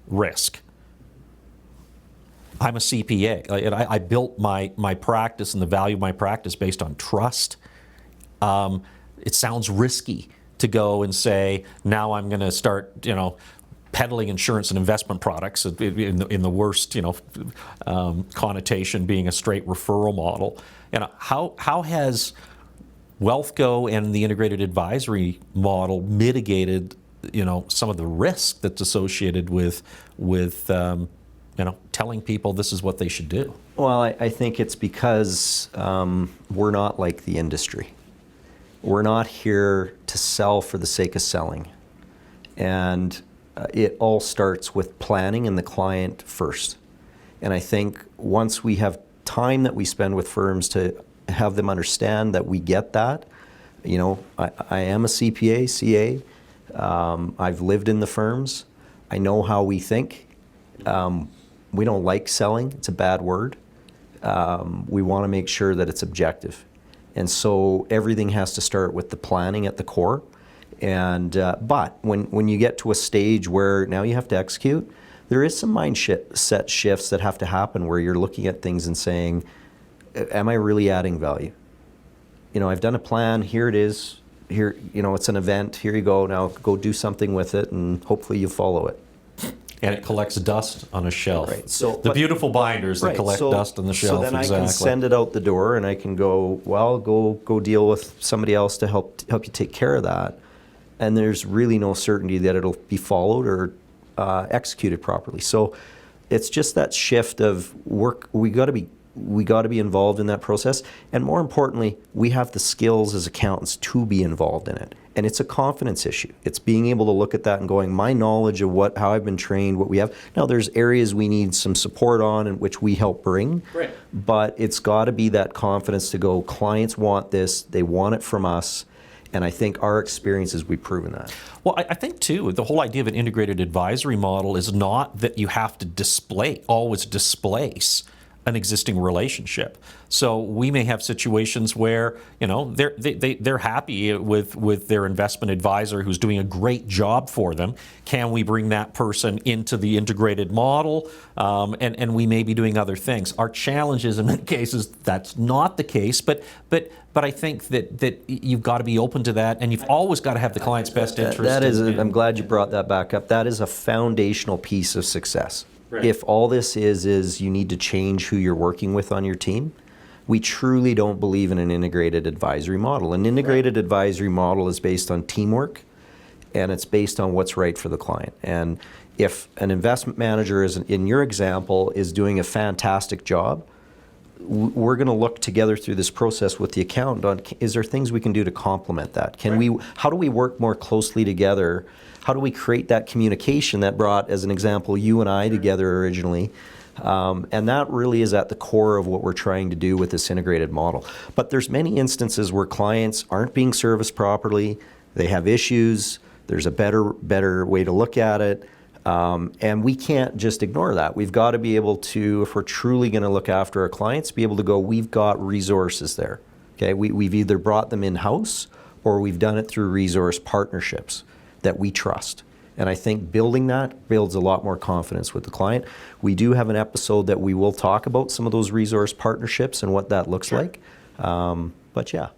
risk. I'm a CPA, and I built my practice and the value of my practice based on trust. It sounds risky to go and say, now I'm going to start, peddling insurance and investment products in the worst, connotation being a straight referral model. How has WealthGo and the integrated advisory model mitigated, some of the risk that's associated with telling people this is what they should do? Well, I think it's because we're not like the industry. We're not here to sell for the sake of selling. And it all starts with planning and the client first. And I think once we have time that we spend with firms to have them understand that we get that, I am a CPA, CA. I've lived in the firms. I know how we think. We don't like selling. It's a bad word. We want to make sure that it's objective. And so everything has to start with the planning at the core. And but when you get to a stage where now you have to execute, there is some mindset shifts that have to happen where you're looking at things and saying, am I really adding value? I've done a plan. Here it is. Here, it's an event. Here you go. Now go do something with it, and hopefully you follow it. And it collects dust on a shelf. Right. So the beautiful binders that collect dust on the shelf. So then exactly. I can send it out the door, and I can go, well, go deal with somebody else to help you take care of that. And there's really no certainty that it'll be followed or executed properly. So it's just that shift of work. We got to be involved in that process, and more importantly, we have the skills as accountants to be involved in it. And it's a confidence issue. It's being able to look at that and going, my knowledge of how I've been trained, what we have. Now, there's areas we need some support on and which we help bring. Right. But it's got to be that confidence to go, clients want this, they want it from us. And I think our experience is we've proven that. Well, I think, too, the whole idea of an integrated advisory model is not that you have to always displace an existing relationship. So we may have situations where they're happy with their investment advisor who's doing a great job for them. Can we bring that person into the integrated model? And we may be doing other things. Our challenge is in many cases that's not the case, but I think that you've got to be open to that, and you've always got to have the client's best interest. I'm glad you brought that back up. That is a foundational piece of success. Right. If all this is you need to change who you're working with on your team, we truly don't believe in an integrated advisory model. An integrated advisory model is based on teamwork, and it's based on what's right for the client. And if an investment manager, in your example, is doing a fantastic job, we're going to look together through this process with the accountant on, is there things we can do to complement that? How do we work more closely together? How do we create that communication that brought, as an example, you and I together originally? And that really is at the core of what we're trying to do with this integrated model. But there's many instances where clients aren't being serviced properly, they have issues, there's a better way to look at it, and we can't just ignore that. We've got to be able to, if we're truly going to look after our clients, be able to go, we've got resources there. Okay, we've either brought them in-house or we've done it through resource partnerships that we trust. And I think building that builds a lot more confidence with the client. We do have an episode that we will talk about some of those resource partnerships and what that looks like. But yeah.